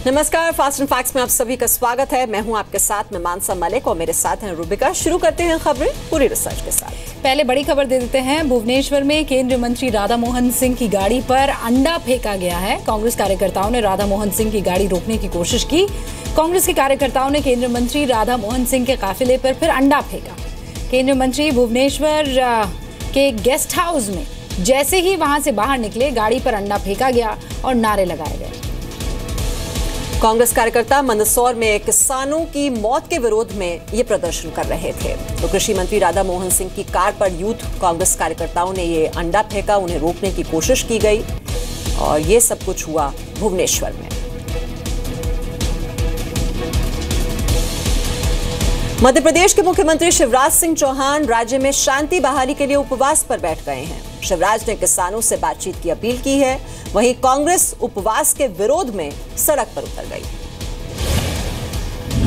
नमस्कार, fast and facts में आप सभी का स्वागत है। मैं हूं आपके साथ में मानसा मलिक और मेरे साथ हैं रूबिका। शुरू करते हैं खबरें पूरी रिसर्च के साथ। पहले बड़ी खबर दे देते हैं। भुवनेश्वर में केंद्रीय मंत्री राधा मोहन सिंह की गाड़ी पर अंडा फेंका गया है। कांग्रेस कार्यकर्ताओं ने राधा मोहन सिंह की गाड़ी रोकने की कोशिश की। कांग्रेस के कार्यकर्ताओं ने केंद्रीय मंत्री राधा मोहन सिंह के काफिले पर फिर अंडा फेंका। केंद्रीय मंत्री भुवनेश्वर के गेस्ट हाउस में जैसे ही वहां से बाहर निकले, गाड़ी पर अंडा फेंका गया और नारे लगाए गए। कांग्रेस कार्यकर्ता मंदसौर में किसानों की मौत के विरोध में ये प्रदर्शन कर रहे थे, तो कृषि मंत्री राधा मोहन सिंह की कार पर यूथ कांग्रेस कार्यकर्ताओं ने ये अंडा फेंका। उन्हें रोकने की कोशिश की गई और ये सब कुछ हुआ भुवनेश्वर में। मध्य प्रदेश के मुख्यमंत्री शिवराज सिंह चौहान राज्य में शांति बहाली के लिए उपवास पर बैठ गए हैं। शिवराज ने किसानों से बातचीत की अपील की है। वहीं कांग्रेस उपवास के विरोध में सड़क पर उतर गई।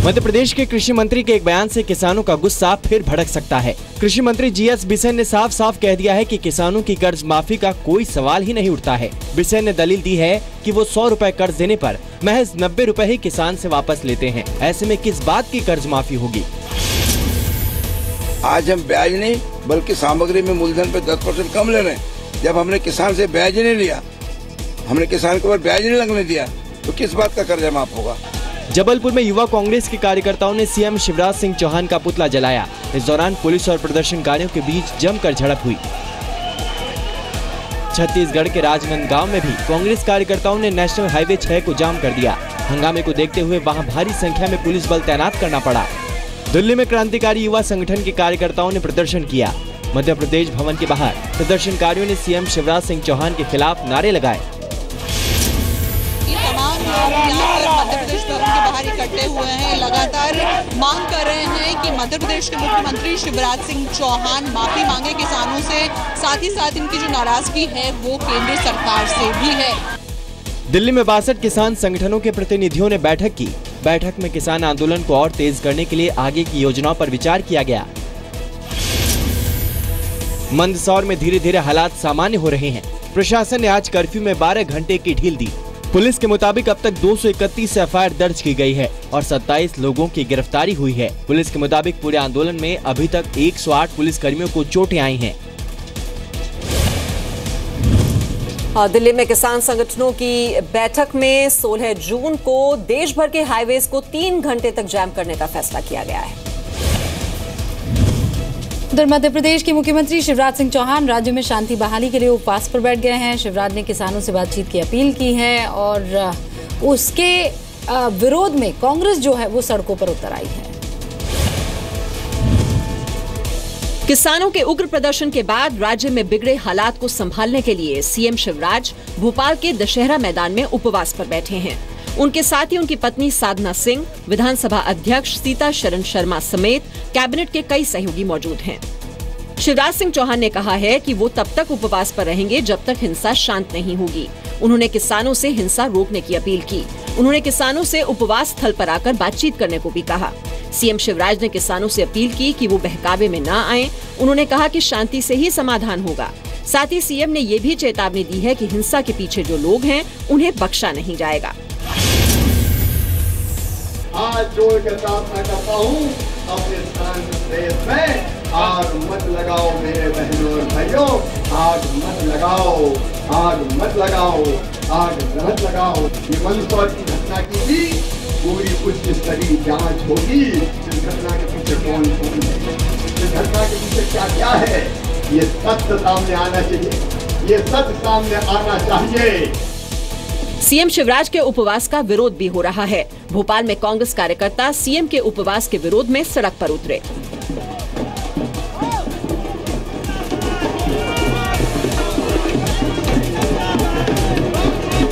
मध्य प्रदेश के कृषि मंत्री के एक बयान से किसानों का गुस्सा फिर भड़क सकता है। कृषि मंत्री जीएस बिसेन ने साफ साफ कह दिया है कि किसानों की कर्ज माफी का कोई सवाल ही नहीं उठता है। बिसेन ने दलील दी है कि वो 100 रुपए कर्ज देने पर महज 90 रुपए ही किसान से वापस लेते हैं। ऐसे में किस बात की कर्ज माफी होगी। आज हम ब्याज नहीं बल्कि सामग्री में मूलधन पे 10% कम ले रहे हैं। जब हमने किसान से ब्याज नहीं लिया, हमने किसान के ऊपर ब्याज नहीं लगने दिया, तो किस बात का कर्जा माफ होगा। जबलपुर में युवा कांग्रेस के कार्यकर्ताओं ने सीएम शिवराज सिंह चौहान का पुतला जलाया। इस दौरान पुलिस और प्रदर्शनकारियों के बीच जमकर झड़प हुई। छत्तीसगढ़ के राजनांदगांव में भी कांग्रेस कार्यकर्ताओं ने नेशनल हाईवे 6 को जाम कर दिया। हंगामे को देखते हुए वहां भारी संख्या में पुलिस बल तैनात करना पड़ा। दिल्ली में क्रांतिकारी युवा संगठन के कार्यकर्ताओं ने प्रदर्शन किया। मध्य प्रदेश भवन के बाहर प्रदर्शनकारियों ने सीएम शिवराज सिंह चौहान के खिलाफ नारे लगाए। तमाम लोग यहाँ पर मध्य प्रदेश भवन के बाहर इकट्ठे हुए हैं, लगातार मांग कर रहे हैं कि मध्य प्रदेश के मुख्यमंत्री शिवराज सिंह चौहान माफी मांगे किसानों से। साथ ही साथ इनकी जो नाराजगी है वो केंद्र सरकार से भी है। दिल्ली में 62 किसान संगठनों के प्रतिनिधियों ने बैठक की। बैठक में किसान आंदोलन को और तेज करने के लिए आगे की योजनाओं पर विचार किया गया। मंदसौर में धीरे धीरे हालात सामान्य हो रहे हैं। प्रशासन ने आज कर्फ्यू में 12 घंटे की ढील दी। पुलिस के मुताबिक अब तक 231 एफआईआर दर्ज की गई है और 27 लोगों की गिरफ्तारी हुई है। पुलिस के मुताबिक पूरे आंदोलन में अभी तक 108 पुलिस कर्मियों को चोटें आई हैं। और दिल्ली में किसान संगठनों की बैठक में 16 जून को देश भर के हाईवेज को 3 घंटे तक जैम करने का फैसला किया गया है। उधर मध्य प्रदेश के मुख्यमंत्री शिवराज सिंह चौहान राज्य में शांति बहाली के लिए उपवास पर बैठ गए हैं। शिवराज ने किसानों से बातचीत की अपील की है और उसके विरोध में कांग्रेस जो है वो सड़कों पर उतर आई है। किसानों के उग्र प्रदर्शन के बाद राज्य में बिगड़े हालात को संभालने के लिए सीएम शिवराज भोपाल के दशहरा मैदान में उपवास पर बैठे हैं। उनके साथ ही उनकी पत्नी साधना सिंह, विधानसभा अध्यक्ष सीता शरण शर्मा समेत कैबिनेट के कई सहयोगी मौजूद हैं। शिवराज सिंह चौहान ने कहा है कि वो तब तक उपवास पर रहेंगे जब तक हिंसा शांत नहीं होगी। उन्होंने किसानों से हिंसा रोकने की अपील की। उन्होंने किसानों से उपवास स्थल पर आकर बातचीत करने को भी कहा। सीएम शिवराज ने किसानों से अपील की कि वो बहकावे में न आएं। उन्होंने कहा कि शांति से ही समाधान होगा। साथ ही सीएम ने ये भी चेतावनी दी है कि हिंसा के पीछे जो लोग हैं उन्हें बख्शा नहीं जाएगा। आज जोड़ के प्रार्थना करता हूँ अपने देश में आग मत लगाओ मेरे बहनों और भाइयों, आग मत लगाओ, आग मत लगाओ, आग मत लगाओ। ये मंदसौर की घटना की भी पूरी उच्च स्तरीय जांच होगी। इस घटना के पीछे कौन कौन है, इस घटना के पीछे क्या क्या है, ये सत्य सामने आना चाहिए, ये सत्य सामने आना चाहिए। सीएम शिवराज के उपवास का विरोध भी हो रहा है। भोपाल में कांग्रेस कार्यकर्ता सीएम के उपवास के विरोध में सड़क पर उतरे।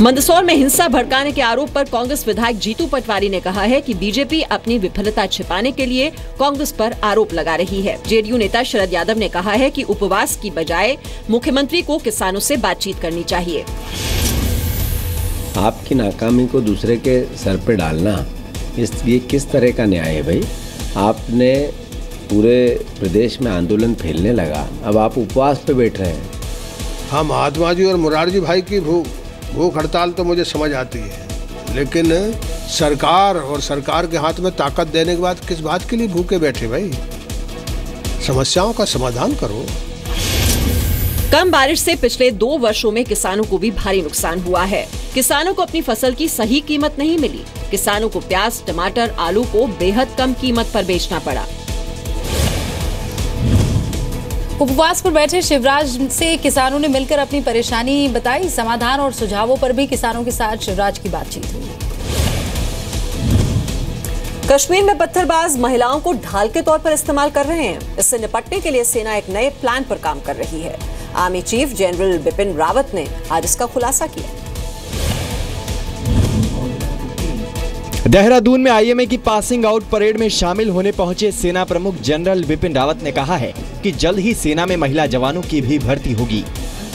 मंदसौर में हिंसा भड़काने के आरोप पर कांग्रेस विधायक जीतू पटवारी ने कहा है कि बीजेपी अपनी विफलता छिपाने के लिए कांग्रेस पर आरोप लगा रही है। जेडीयू नेता शरद यादव ने कहा है कि उपवास की बजाय मुख्यमंत्री को किसानों से बातचीत करनी चाहिए। आपकी नाकामी को दूसरे के सर पे डालना, ये किस तरह का न्याय है भाई। आपने पूरे प्रदेश में आंदोलन फैलने लगा, अब आप उपवास पे बैठ रहे हैं। हाँ, महात्मा जी और मुरारजी भाई की भूख हड़ताल तो मुझे समझ आती है, लेकिन सरकार और सरकार के हाथ में ताकत देने के बाद किस बात के लिए भूखे बैठे भाई? समस्याओं का समाधान करो। कम बारिश से पिछले 2 वर्षों में किसानों को भी भारी नुकसान हुआ है। किसानों को अपनी फसल की सही कीमत नहीं मिली। किसानों को प्याज, टमाटर, आलू को बेहद कम कीमत पर बेचना पड़ा। उपवास पर बैठे शिवराज से किसानों ने मिलकर अपनी परेशानी बताई। समाधान और सुझावों पर भी किसानों के साथ शिवराज की बातचीत हुई। कश्मीर में पत्थरबाज महिलाओं को ढाल के तौर पर इस्तेमाल कर रहे हैं। इससे निपटने के लिए सेना एक नए प्लान पर काम कर रही है। Army chief general Bipin Rawat ने आज इसका खुलासा किया। देहरादून में आईएमए की पासिंग आउट परेड में शामिल होने पहुंचे सेना प्रमुख जनरल बिपिन रावत ने कहा है कि जल्द ही सेना में महिला जवानों की भी भर्ती होगी।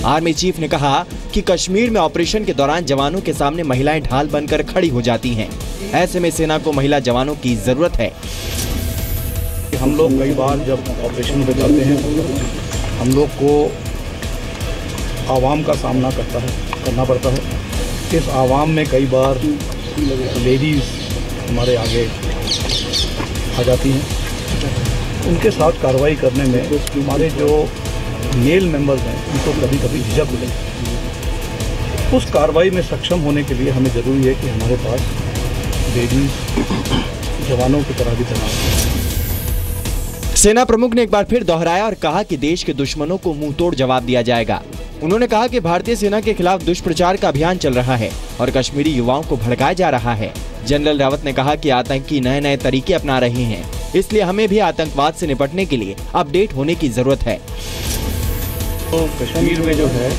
आर्मी चीफ ने कहा कि कश्मीर में ऑपरेशन के दौरान जवानों के सामने महिलाएं ढाल बनकर खड़ी हो जाती हैं। ऐसे में सेना को महिला जवानों की जरूरत है। हम लोग कई बार जब ऑपरेशन पे जाते हैं हम लोग को आवाम का सामना करना पड़ता है। इस आवाम में कई बार लेडीज़ हमारे आगे आ जाती हैं। उनके साथ कार्रवाई करने में हमारे जो मेल मेंबर्स हैं उनको कभी कभी झिझक मिलती है। उस कार्रवाई में सक्षम होने के लिए हमें ज़रूरी है कि हमारे पास लेडीज़ जवानों की तरह भी तैनात है। सेना प्रमुख ने एक बार फिर दोहराया और कहा कि देश के दुश्मनों को मुंहतोड़ जवाब दिया जाएगा। उन्होंने कहा कि भारतीय सेना के खिलाफ दुष्प्रचार का अभियान चल रहा है और कश्मीरी युवाओं को भड़काया जा रहा है। जनरल रावत ने कहा कि आतंकी नए नए तरीके अपना रहे हैं, इसलिए हमें भी आतंकवाद से निपटने के लिए अपडेट होने की जरूरत है। तो कश्मीर में जो है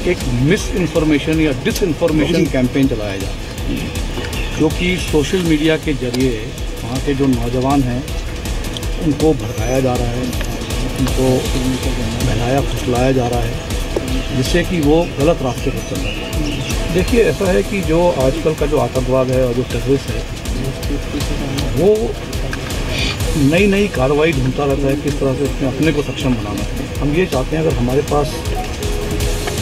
एक मिस इन्फॉर्मेशन या डिस इन्फॉर्मेशन कैंपेन चलाया जा रहा है, जो कि सोशल मीडिया के जरिए वहाँ के जो नौजवान हैं उनको भड़काया जा रहा है, उनको बहलाया फुसलाया जा रहा है, जिससे कि वो गलत रास्ते पर चल रहे हैं। देखिए ऐसा है कि जो आजकल का जो आतंकवाद है और जो टेररिस्ट है वो नई नई कार्रवाई ढूंढता रहता है किस तरह से उसमें अपने को सक्षम बनाना है। हम ये चाहते हैं अगर हमारे पास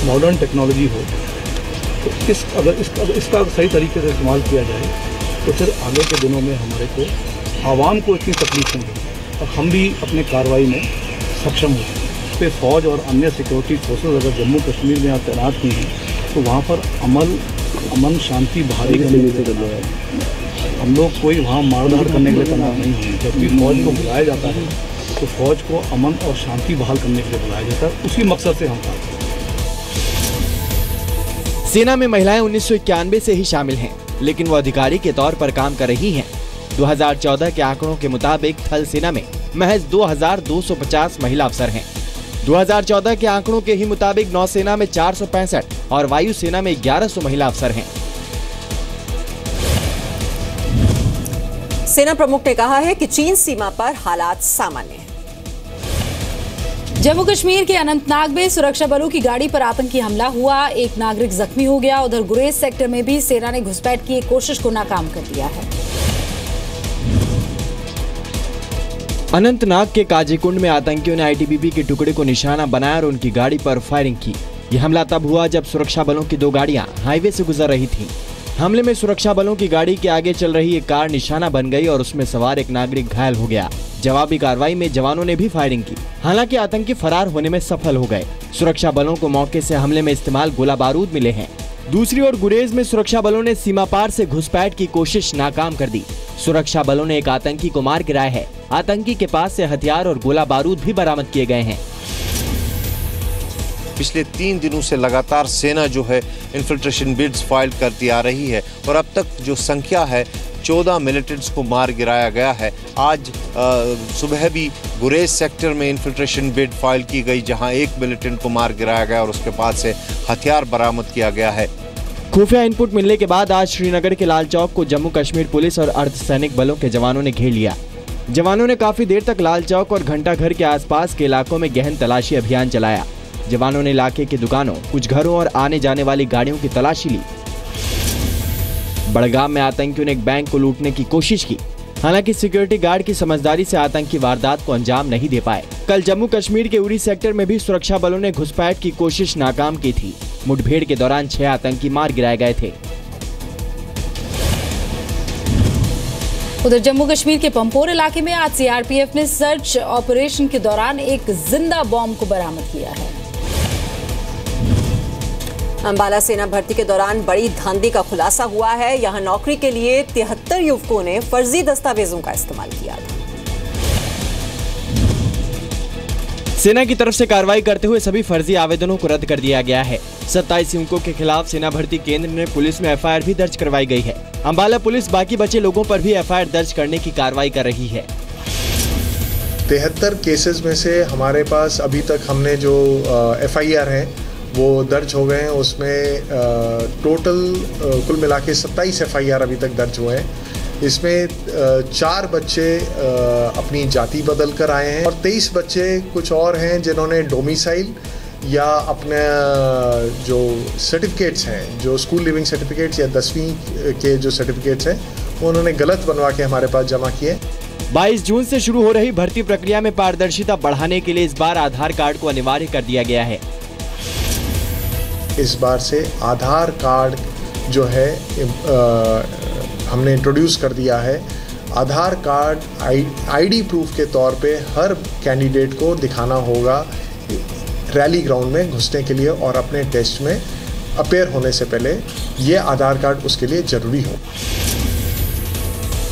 मॉडर्न टेक्नोलॉजी हो तो अगर इसका सही तरीके से इस्तेमाल किया जाए तो फिर आगे के दिनों में हमारे को आवाम को इतनी तकलीफ नहीं होगी और हम भी अपने कार्रवाई में सक्षम हो। पे फौज और अन्य सिक्योरिटी फोर्सेस अगर जम्मू कश्मीर में यहाँ तैनात हुई हैं तो वहाँ पर अमन शांति बहाली करने के लिए हम लोग कोई वहाँ मारधाड़ करने के लिए तैनात नहीं हैं। जब भी फौज को बुलाया जाता है तो फौज को अमन और शांति बहाल करने के लिए बुलाया जाता है। उसी मकसद से हम काम करते हैं। सेना में महिलाएं 1991 से ही शामिल हैं, लेकिन वो अधिकारी के तौर पर काम कर रही हैं। 2014 के आंकड़ों के मुताबिक थल सेना में महज 2250 महिला अफसर हैं। 2014 के आंकड़ों के ही मुताबिक नौसेना में 465 और वायुसेना में 1100 महिला अफसर हैं। सेना प्रमुख ने कहा है कि चीन सीमा पर हालात सामान्य हैं। जम्मू कश्मीर के अनंतनाग में सुरक्षा बलों की गाड़ी पर आतंकी हमला हुआ, एक नागरिक जख्मी हो गया। उधर गुरेज सेक्टर में भी सेना ने घुसपैठ की एक कोशिश को नाकाम कर दिया है। अनंतनाग के काजीकुंड में आतंकियों ने आईटीबीपी के टुकड़े को निशाना बनाया और उनकी गाड़ी पर फायरिंग की। यह हमला तब हुआ जब सुरक्षा बलों की 2 गाड़ियां हाईवे से गुजर रही थीं। हमले में सुरक्षा बलों की गाड़ी के आगे चल रही एक कार निशाना बन गई और उसमें सवार एक नागरिक घायल हो गया। जवाबी कार्रवाई में जवानों ने भी फायरिंग की, हालांकि आतंकी फरार होने में सफल हो गए। सुरक्षा बलों को मौके से हमले में इस्तेमाल गोला बारूद मिले हैं। दूसरी ओर गुरेज में सुरक्षा बलों ने सीमा पार से घुसपैठ की कोशिश नाकाम कर दी। सुरक्षा बलों ने एक आतंकी को मार गिराया है। आतंकी के पास से हथियार और गोला बारूद भी बरामद किए गए हैं। पिछले 3 दिनों से लगातार सेना जो है इन्फिल्ट्रेशन बिड्स फाइल करती आ रही है और अब तक जो संख्या है 14 मिलिटेंट्स को मार गिराया गया है। आज सुबह भी गुरेज सेक्टर में इन्फिल्ट्रेशन बिड फाइल की गई, जहां एक मिलिटेंट को मार गिराया गया और उसके पास से हथियार बरामद किया गया है। खुफिया इनपुट मिलने के बाद आज श्रीनगर के लाल चौक को जम्मू कश्मीर पुलिस और अर्धसैनिक बलों के जवानों ने घेर लिया। जवानों ने काफी देर तक लाल चौक और घंटाघर के आसपास के इलाकों में गहन तलाशी अभियान चलाया। जवानों ने इलाके की दुकानों, कुछ घरों और आने जाने वाली गाड़ियों की तलाशी ली। बड़गाम में आतंकियों ने एक बैंक को लूटने की कोशिश की, हालांकि सिक्योरिटी गार्ड की समझदारी से आतंकी वारदात को अंजाम नहीं दे पाए। कल जम्मू कश्मीर के उरी सेक्टर में भी सुरक्षा बलों ने घुसपैठ की कोशिश नाकाम की थी। मुठभेड़ के दौरान 6 आतंकी मार गिराए गए थे। उधर जम्मू कश्मीर के पंपोर इलाके में आज सीआरपीएफ ने सर्च ऑपरेशन के दौरान एक जिंदा बॉम्ब को बरामद किया है। अंबाला सेना भर्ती के दौरान बड़ी धांधली का खुलासा हुआ है। यहां नौकरी के लिए 73 युवकों ने फर्जी दस्तावेजों का इस्तेमाल किया था। सेना की तरफ से कार्रवाई करते हुए सभी फर्जी आवेदनों को रद्द कर दिया गया है। 27 युवकों के खिलाफ सेना भर्ती केंद्र ने पुलिस में एफआईआर भी दर्ज करवाई गई है। अंबाला पुलिस बाकी बचे लोगों पर भी एफआईआर दर्ज करने की कार्रवाई कर रही है। 73 केसेस में से हमारे पास अभी तक हमने जो एफआईआर है वो दर्ज हो गए हैं। उसमें टोटल कुल मिला के 27 एफआईआर अभी तक दर्ज हुए हैं। इसमें 4 बच्चे अपनी जाति बदल कर आए हैं और 23 बच्चे कुछ और हैं जिन्होंने डोमिसाइल या अपने जो सर्टिफिकेट्स हैं, जो स्कूल लिविंग सर्टिफिकेट्स या 10वीं के जो सर्टिफिकेट्स हैं, वो उन्होंने गलत बनवा के हमारे पास जमा किए। 22 जून से शुरू हो रही भर्ती प्रक्रिया में पारदर्शिता बढ़ाने के लिए इस बार आधार कार्ड को अनिवार्य कर दिया गया है। इस बार से आधार कार्ड जो है हमने इंट्रोड्यूस कर दिया है। आधार कार्ड आईडी प्रूफ के तौर पे हर कैंडिडेट को दिखाना होगा रैली ग्राउंड में घुसने के लिए और अपने टेस्ट में अपेयर होने से पहले ये आधार कार्ड उसके लिए जरूरी हो।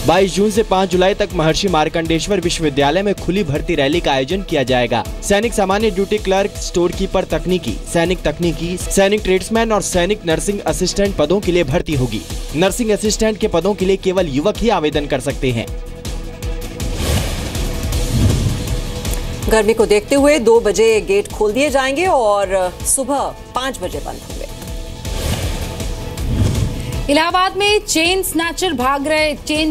22 जून से 5 जुलाई तक महर्षि मार्कंडेश्वर विश्वविद्यालय में खुली भर्ती रैली का आयोजन किया जाएगा। सैनिक सामान्य ड्यूटी क्लर्क, स्टोर कीपर तकनीकी, सैनिक तकनीकी, सैनिक ट्रेड्समैन और सैनिक नर्सिंग असिस्टेंट पदों के लिए भर्ती होगी। नर्सिंग असिस्टेंट के पदों के लिए केवल युवक ही आवेदन कर सकते हैं। गर्मी को देखते हुए 2 बजे गेट खोल दिए जाएंगे और सुबह 5 बजे बंद होंगे। इलाहाबाद में चेन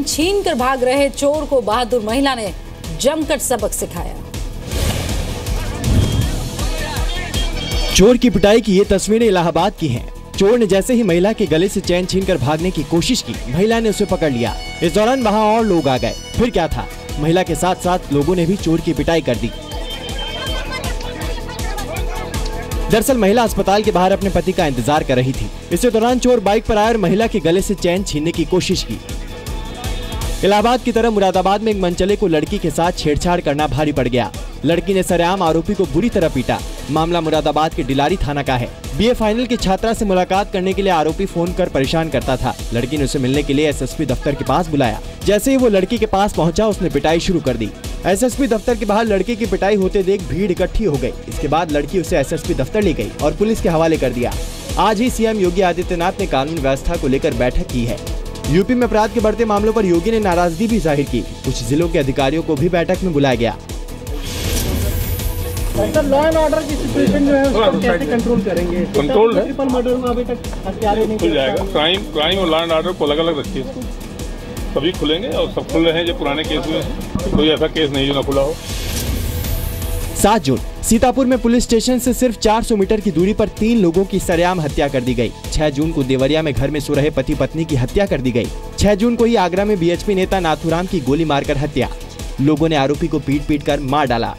छीन कर भाग रहे चोर को बहादुर महिला ने जमकर सबक सिखाया। चोर की पिटाई की ये तस्वीरें इलाहाबाद की हैं। चोर ने जैसे ही महिला के गले से चैन छीनकर भागने की कोशिश की, महिला ने उसे पकड़ लिया। इस दौरान वहां और लोग आ गए। फिर क्या था, महिला के साथ साथ लोगों ने भी चोर की पिटाई कर दी। दरअसल महिला अस्पताल के बाहर अपने पति का इंतजार कर रही थी। इसी दौरान चोर बाइक पर आए और महिला के गले से चैन छीनने की कोशिश की। इलाहाबाद की तरह मुरादाबाद में एक मनचले को लड़की के साथ छेड़छाड़ करना भारी पड़ गया। लड़की ने सरेआम आरोपी को बुरी तरह पीटा। मामला मुरादाबाद के डिलारी थाना का है। बीए फाइनल की छात्रा से मुलाकात करने के लिए आरोपी फोन कर परेशान करता था। लड़की ने उसे मिलने के लिए एसएसपी दफ्तर के पास बुलाया। जैसे ही वो लड़की के पास पहुंचा, उसने पिटाई शुरू कर दी। एसएसपी दफ्तर के बाहर लड़के की पिटाई होते देख भीड़ इकट्ठी हो गई। इसके बाद लड़की उसे एसएसपी दफ्तर ले गई और पुलिस के हवाले कर दिया। आज ही सीएम योगी आदित्यनाथ ने कानून व्यवस्था को लेकर बैठक की है। यूपी में अपराध के बढ़ते मामलों पर योगी ने नाराजगी भी जाहिर की। कुछ जिलों के अधिकारियों को भी बैठक में बुलाया गया। लॉ एंड ऑर्डर की सिचुएशन जो है उसको कैसे कंट्रोल करेंगे? कंट्रोल ट्रिपल मर्डर में अभी तक हत्यारे नहीं खुल जाएगा। क्राइम और लॉ एंड ऑर्डर को अलग अलग रखिए। सभी खुलेंगे और सब खुल रहे हैं। जो पुराने केस हुए कोई ऐसा केस नहीं जो ना खुला हो। 7 जून सीतापुर में पुलिस स्टेशन से सिर्फ 400 मीटर की दूरी पर 3 लोगों की सरेआम हत्या कर दी गई। 6 जून को देवरिया में घर में सो रहे पति पत्नी की हत्या कर दी गई। 6 जून को ही आगरा में बीएचपी नेता नाथूराम की गोली मारकर हत्या। लोगों ने आरोपी को पीट कर मार डाला।